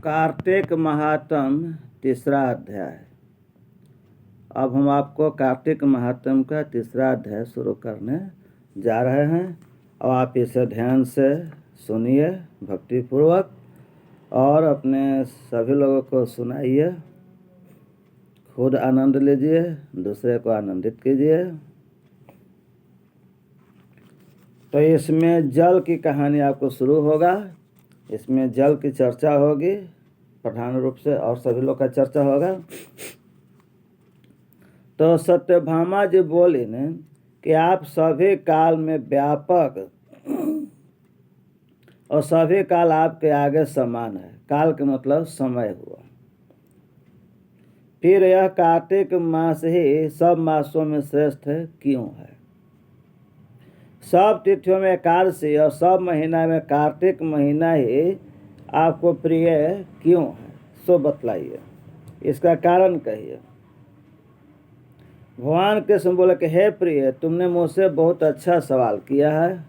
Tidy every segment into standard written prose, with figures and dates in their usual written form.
कार्तिक महात्म तीसरा अध्याय। अब हम आपको कार्तिक महात्म का तीसरा अध्याय शुरू करने जा रहे हैं और आप इसे ध्यान से सुनिए भक्तिपूर्वक और अपने सभी लोगों को सुनाइए। खुद आनंद लीजिए, दूसरे को आनंदित कीजिए। तो इसमें जल की कहानी आपको शुरू होगा। इसमें जल की चर्चा होगी प्रधान रूप से और सभी लोग का चर्चा होगा। तो सत्यभामा जी बोली ने कि आप सभी काल में व्यापक और सभी काल आपके आगे समान है। काल के मतलब समय हुआ। फिर यह कार्तिक मास ही सब मासों में श्रेष्ठ क्यों है? सब तिथियों में एकादशी और सब महीना में कार्तिक महीना ही आपको प्रिय क्यों है, सो बतलाइए, इसका कारण कहिए। भगवान कृष्ण बोले कि हे प्रिय, तुमने मुझसे बहुत अच्छा सवाल किया है,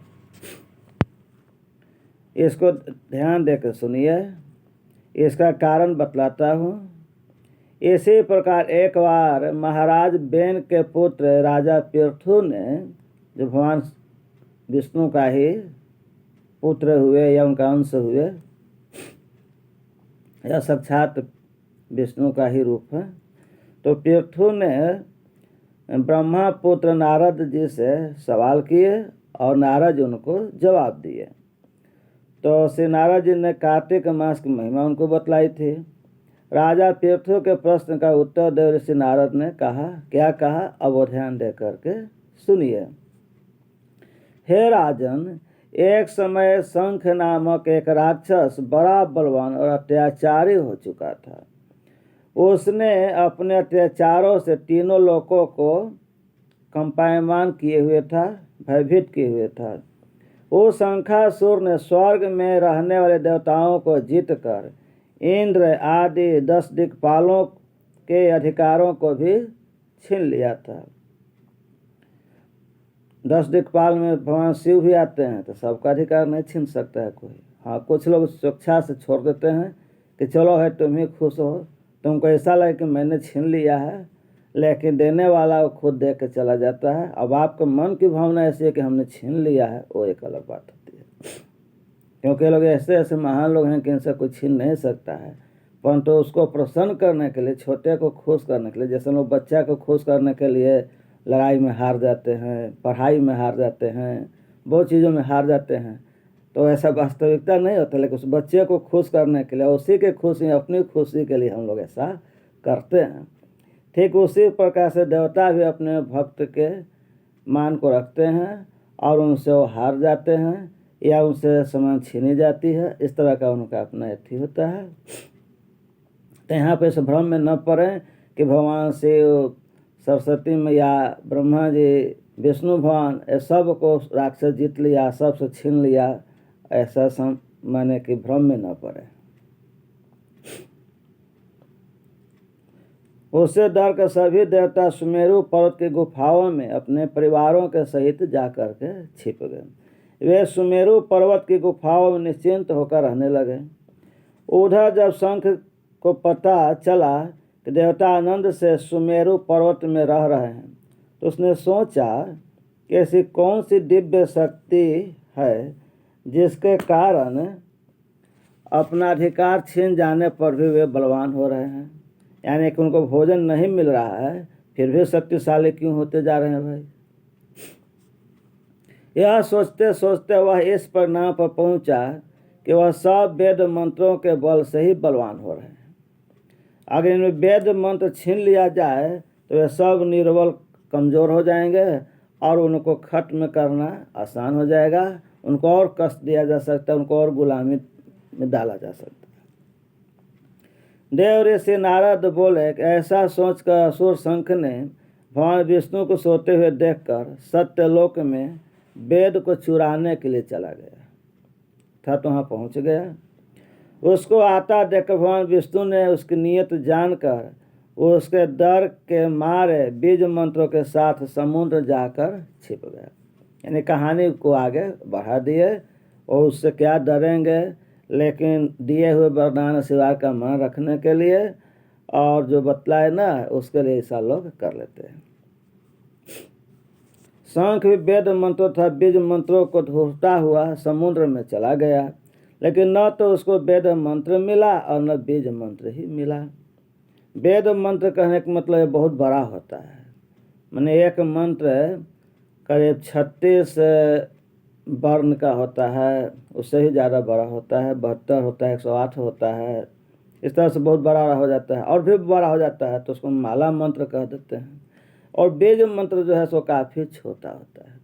इसको ध्यान देकर सुनिए, इसका कारण बतलाता हूँ। इसी प्रकार एक बार महाराज बेन के पुत्र राजा पृथु ने, जो भगवान विष्णु का ही पुत्र हुए या उनका अंश हुए, या साक्षात विष्णु का ही रूप है, तो पृथु ने ब्रह्मा पुत्र नारद जी से सवाल किए और नारद जी उनको जवाब दिए। तो श्री नारद जी ने कार्तिक मास की महिमा उनको बतलाई थी। राजा पृथु के प्रश्न का उत्तर दे श्री नारद ने कहा, क्या कहा, अब वो ध्यान दे करके सुनिए। हे राजन, एक समय शंख नामक एक राक्षस बड़ा बलवान और अत्याचारी हो चुका था। उसने अपने अत्याचारों से तीनों लोकों को कंपायमान किए हुए था, भयभीत किए हुए था। उस शंखासुर ने स्वर्ग में रहने वाले देवताओं को जीतकर इंद्र आदि 10 दिक्पालों के अधिकारों को भी छीन लिया था। 10 दिक्पाल में भगवान शिव भी आते हैं, तो सबका अधिकार नहीं छीन सकता है कोई। हाँ, कुछ लोग स्वेच्छा से छोड़ देते हैं कि चलो है तुम ही खुश हो, तुमको ऐसा लगे कि मैंने छीन लिया है, लेकिन देने वाला वो खुद दे के चला जाता है। अब आपके मन की भावना ऐसी है कि हमने छीन लिया है, वो एक अलग बात होती है। क्योंकि लोग ऐसे ऐसे महान लोग हैं कि इनसे कोई छीन नहीं सकता है, परंतु तो उसको प्रसन्न करने के लिए, छोटे को खुश करने के लिए, जैसे लोग बच्चा को खुश करने के लिए लड़ाई में हार जाते हैं, पढ़ाई में हार जाते हैं, बहुत चीज़ों में हार जाते हैं, तो ऐसा वास्तविकता नहीं होता। लेकिन उस बच्चे को खुश करने के लिए, उसी के खुशी, अपनी खुशी के लिए हम लोग ऐसा करते हैं। ठीक उसी प्रकार से देवता भी अपने भक्त के मान को रखते हैं और उनसे वो हार जाते हैं या उनसे सामान छीनी जाती है। इस तरह का उनका अपना अथी होता है। तो यहाँ पे इस भ्रम में न पड़ें कि भगवान शिव, सरस्वती मैया, ब्रह्मा जी, विष्णु भगवान, ये सब को राक्षस जीत लिया, सबसे छीन लिया, ऐसा माने कि भ्रम में न पड़े। उससे डर कर सभी देवता सुमेरु पर्वत की गुफाओं में अपने परिवारों के सहित जाकर के छिप गए। वे सुमेरु पर्वत की गुफाओं में निश्चिंत होकर रहने लगे। उधर जब शंख को पता चला कि देवता आनंद से सुमेरु पर्वत में रह रहे हैं, तो उसने सोचा कि ऐसी कौन सी दिव्य शक्ति है जिसके कारण अपना अधिकार छीन जाने पर भी वे बलवान हो रहे हैं। यानी कि उनको भोजन नहीं मिल रहा है, फिर भी शक्तिशाली क्यों होते जा रहे हैं भाई। यह सोचते सोचते वह इस परिणाम पर पहुंचा कि वह सब वेद मंत्रों के बल से ही बलवान हो रहे हैं। अगर इनमें वेद मंत्र छीन लिया जाए तो वे सब निर्बल, कमज़ोर हो जाएंगे और उनको खत्म करना आसान हो जाएगा। उनको और कष्ट दिया जा सकता है, उनको और गुलामी में डाला जा सकता है। देव ऋषि नारद बोले कि ऐसा सोचकर असुर शंख ने भगवान विष्णु को सोते हुए देखकर सत्यलोक में वेद को चुराने के लिए चला गया था। तो वहाँ पहुँच गया। उसको आता देखकर भगवान विष्णु ने उसकी नीयत जानकर उसके डर के मारे बीज मंत्रों के साथ समुद्र जाकर छिप गया। यानी कहानी को आगे बढ़ा दिए और उससे क्या डरेंगे, लेकिन दिए हुए वरदान आशीर्वाद का मन रखने के लिए और जो बतलाए ना उसके लिए ऐसा लोग कर लेते हैं। शंख भी वेद मंत्रों तथा बीज मंत्रों को ढूंढता हुआ समुद्र में चला गया, लेकिन न तो उसको वेद मंत्र मिला और न बीज मंत्र ही मिला। वेद मंत्र कहने का मतलब बहुत बड़ा होता है, माने एक मंत्र करीब 36 वर्ण का होता है, उससे ही ज़्यादा बड़ा होता है, 72 होता है, 108 होता है, इस तरह से बहुत बड़ा हो जाता है और भी बड़ा हो जाता है तो उसको माला मंत्र कह देते हैं। और बीज मंत्र जो है सो काफ़ी छोटा होता है,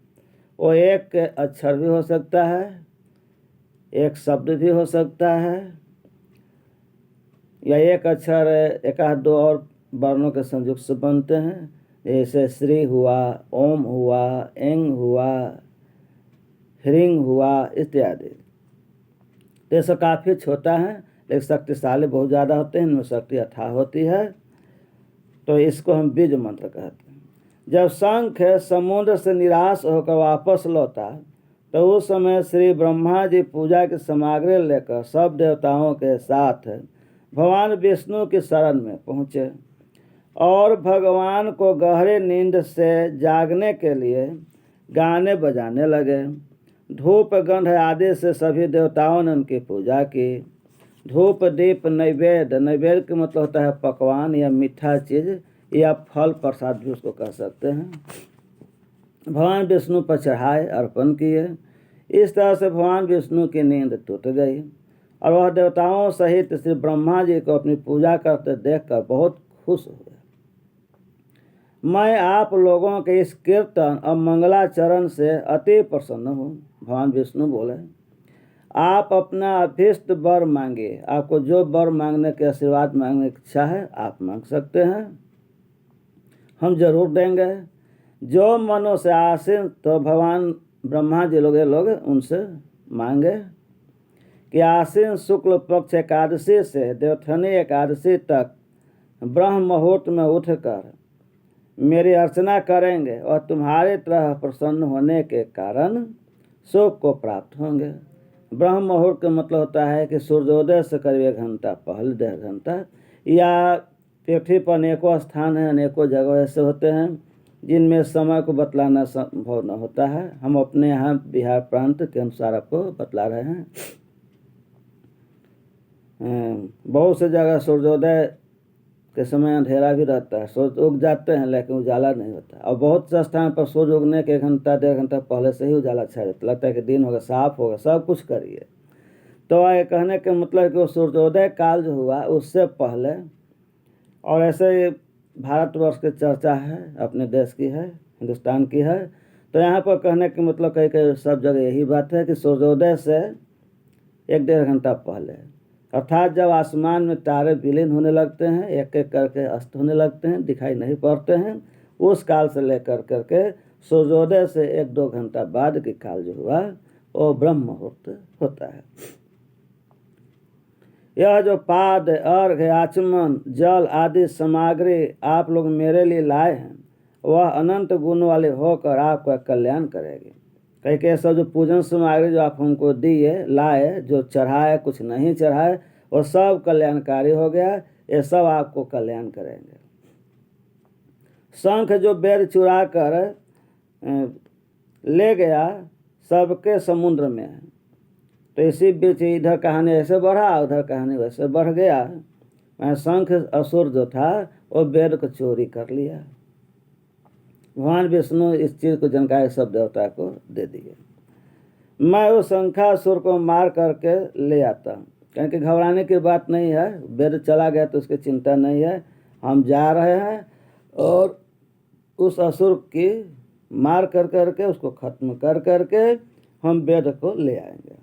वो एक अक्षर भी हो सकता है, एक शब्द भी हो सकता है, या एक अक्षर एक आध दो और वर्णों के संयुक्त से बनते हैं, जैसे श्री हुआ, ओम हुआ, एंग हुआ, ह्रिंग हुआ इत्यादि। तो ये सब काफ़ी छोटा है लेकिन शक्तिशाली बहुत ज़्यादा होते हैं, इनमें शक्ति अथाह होती है, तो इसको हम बीज मंत्र कहते हैं। जब शंख समुद्र से निराश होकर वापस लौटा तो उस समय श्री ब्रह्मा जी पूजा की सामग्री लेकर सब देवताओं के साथ भगवान विष्णु की शरण में पहुँचे और भगवान को गहरे नींद से जागने के लिए गाने बजाने लगे। धूप गंध आदि से सभी देवताओं ने उनकी पूजा की। धूप दीप नैवेद्य, नैवेद्य का मतलब होता है पकवान या मीठा चीज़ या फल प्रसाद भी उसको कह सकते हैं, भगवान विष्णु पर चढ़ाए अर्पण किए। इस तरह से भगवान विष्णु की नींद टूट गई और वह देवताओं सहित श्री ब्रह्मा जी को अपनी पूजा करते देखकर बहुत खुश हुए। मैं आप लोगों के इस कीर्तन और मंगलाचरण से अति प्रसन्न हूँ। भगवान विष्णु बोले, आप अपना अभीष्ट वर मांगिए, आपको जो वर मांगने के आशीर्वाद मांगने की इच्छा है आप मांग सकते हैं, हम जरूर देंगे। जो मनो से आसीन, तो भगवान ब्रह्मा जी लोग उनसे मांगे कि आसीन शुक्ल पक्ष एकादशी से देवथनी एकादशी तक ब्रह्म मुहूर्त में उठकर मेरी अर्चना करेंगे और तुम्हारी तरह प्रसन्न होने के कारण सुख को प्राप्त होंगे। ब्रह्म मुहूर्त का मतलब होता है कि सूर्योदय से करीब 1 घंटा पहले, 1.5 घंटा, या पृथ्वी पर अनेकों स्थान हैं, अनेकों जगह ऐसे होते हैं जिनमें समय को बतलाना संभव न होता है। हम अपने यहाँ बिहार प्रांत के अनुसार आपको बतला रहे हैं। बहुत से जगह सूर्योदय के समय अंधेरा भी रहता है, सूर्य उग जाते हैं लेकिन उजाला नहीं होता, और बहुत से स्थान पर सूर्य उगने के 1 घंटा 1.5 घंटा पहले से ही उजाला छा जाता, लगता है कि दिन होगा, साफ होगा, सब कुछ करिए। तो ये कहने के मतलब कि वो सूर्योदय काल जो हुआ उससे पहले, और ऐसे भारतवर्ष की चर्चा है, अपने देश की है, हिंदुस्तान की है, तो यहाँ पर कहने के मतलब कई सब जगह यही बात है कि सूर्योदय से 1-1.5 घंटा पहले, अर्थात जब आसमान में तारे विलीन होने लगते हैं, एक एक करके अस्त होने लगते हैं, दिखाई नहीं पड़ते हैं, उस काल से लेकर करके सूर्योदय से 1-2 घंटा बाद के काल जो हुआ वो ब्रह्म मुहूर्त होता है। यह जो पाद, अर्घ्य, आचमन, जल आदि सामग्री आप लोग मेरे लिए लाए हैं वह अनंत गुण वाले होकर आपका कल्याण करेगी। कई के सब जो पूजन सामग्री जो आप हमको दिए, लाए, जो चढ़ाए, कुछ नहीं चढ़ाए, वो सब कल्याणकारी हो गया, ये सब आपको कल्याण करेंगे। शंख जो वेद चुरा कर ले गया सबके समुद्र में है, तो इसी बीच इधर कहानी ऐसे बढ़ा, उधर कहानी वैसे बढ़ गया। शंख असुर जो था वो वेद को चोरी कर लिया। भगवान विष्णु इस चीज़ को जानकारी सब देवता को दे दिए। मैं उस शंखासुर को मार करके ले आता हूँ, क्योंकि घबराने की बात नहीं है, वेद चला गया तो उसकी चिंता नहीं है, हम जा रहे हैं और उस असुर की मार कर करके उसको खत्म कर करके हम वेद को ले आएंगे।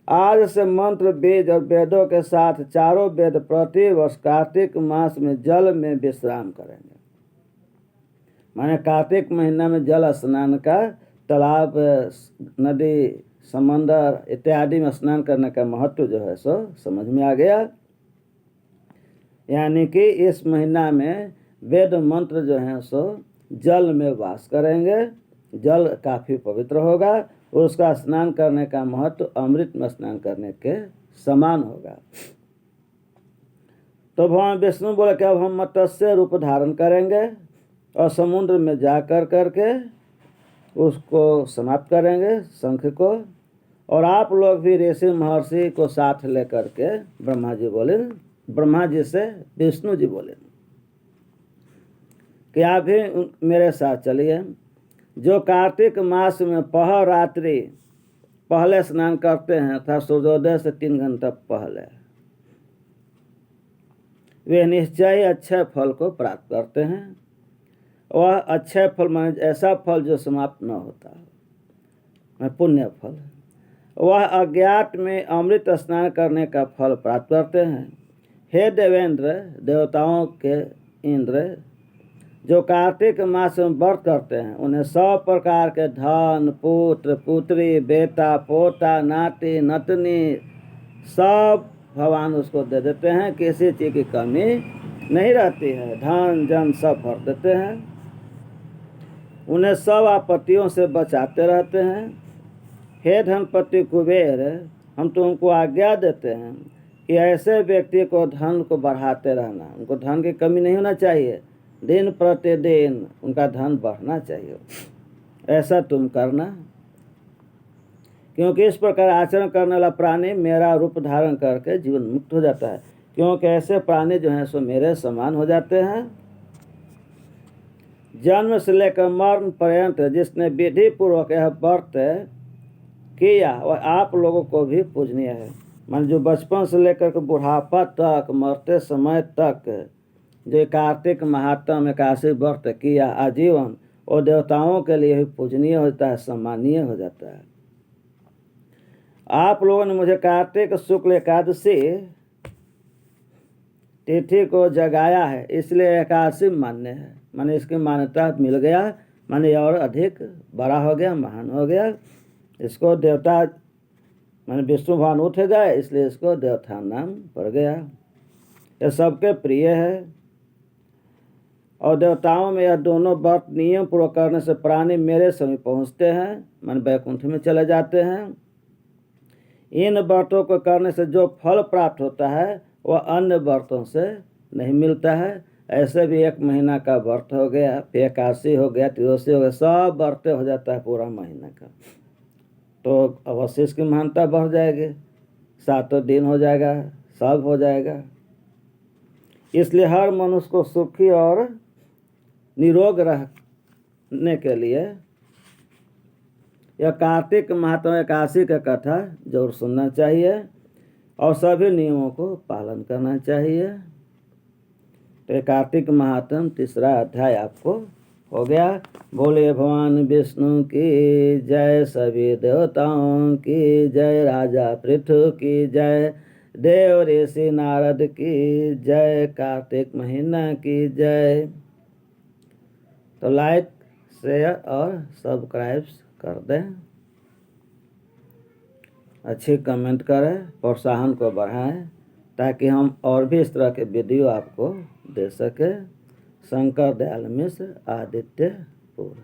आज से मंत्र, बीज और वेदों के साथ चारों वेद प्रति वर्ष कार्तिक मास में जल में विश्राम करेंगे। माने कार्तिक महीना में जल स्नान का, तालाब, नदी, समंदर इत्यादि में स्नान करने का महत्व जो है सो समझ में आ गया। यानी कि इस महीना में वेद मंत्र जो हैं सो जल में वास करेंगे जल काफ़ी पवित्र होगा, उसका स्नान करने का महत्व अमृत में स्नान करने के समान होगा। तो भगवान विष्णु बोले कि अब हम मत्स्य रूप धारण करेंगे और समुद्र में जा करके उसको समाप्त करेंगे शंख को, और आप लोग भी ऋषि महर्षि को साथ लेकर के ब्रह्मा जी से विष्णु जी बोले कि आप भी मेरे साथ चलिए। जो कार्तिक मास में पहर रात्रि पहले स्नान करते हैं अर्थात सूर्योदय से 3 घंटा पहले, वे निश्चय अच्छे फल को प्राप्त करते हैं। वह अच्छे फल माने ऐसा फल जो समाप्त न होता, पुण्य फल। वह अज्ञात में अमृत स्नान करने का फल प्राप्त करते हैं। हे देवेंद्र, देवताओं के इंद्र, जो कार्तिक मास में व्रत करते हैं उन्हें 100 प्रकार के धन, पुत्र पुत्री, बेटा पोता, नाती नतनी सब भगवान उसको दे देते हैं। किसी चीज़ की कमी नहीं रहती है, धन जन सब भर देते हैं। उन्हें सब आपत्तियों से बचाते रहते हैं। हे धनपति कुबेर, हम तुमको आज्ञा देते हैं कि ऐसे व्यक्ति को धन को बढ़ाते रहना, उनको धन की कमी नहीं होना चाहिए, दिन प्रतिदिन उनका धन बढ़ना चाहिए, ऐसा तुम करना। क्योंकि इस प्रकार आचरण करने वाला प्राणी मेरा रूप धारण करके जीवन मुक्त हो जाता है। क्योंकि ऐसे प्राणी जो हैं सो मेरे समान हो जाते हैं। जन्म से लेकर मरण पर्यंत जिसने विधि पूर्वक यह व्रत किया वह आप लोगों को भी पूजनीय है। मान जो बचपन से लेकर के बुढ़ापा तक, मरते समय तक जो कार्तिक महात्म एकादशी व्रत किया आजीवन, वो देवताओं के लिए भी पूजनीय होता है, सम्मानीय हो जाता है। आप लोगों ने मुझे कार्तिक शुक्ल एकादशी तिथि को जगाया है, इसलिए एकादशी मान्य है। माने इसकी मान्यता मिल गया, माने और अधिक बड़ा हो गया, महान हो गया। इसको देवता माने विष्णु भगवान उठ गए, इसलिए इसको देवता नाम पड़ गया। यह सबके प्रिय है। और देवताओं में यह दोनों व्रत नियम पूर्वक करने से प्राणी मेरे समीप पहुँचते हैं, माने वैकुंठ में चले जाते हैं। इन व्रतों को करने से जो फल प्राप्त होता है वह अन्य व्रतों से नहीं मिलता है। ऐसे भी 1 महीना का व्रत हो गया, फिर एकादशी हो गया, त्रिदशी हो गया, सब व्रत हो जाता है पूरा महीना का, तो अवश्य इसकी महानता बढ़ जाएगी। 7 दिन हो जाएगा, सब हो जाएगा। इसलिए हर मनुष्य को सुखी और निरोग रहने के लिए यह कार्तिक महात्म एकादशी का कथा जरूर सुनना चाहिए और सभी नियमों को पालन करना चाहिए। तो कार्तिक महात्म 3रा अध्याय आपको हो गया। बोले भगवान विष्णु की जय, सभी देवताओं की जय, राजा पृथु की जय, देव ऋषि नारद की जय, कार्तिक महीना की जय। तो लाइक शेयर और सब्सक्राइब कर दें, अच्छी कमेंट करें, प्रोत्साहन को बढ़ाएं ताकि हम और भी इस तरह के वीडियो आपको दे सकें। शंकर दयाल मिश्र, आदित्यपुर।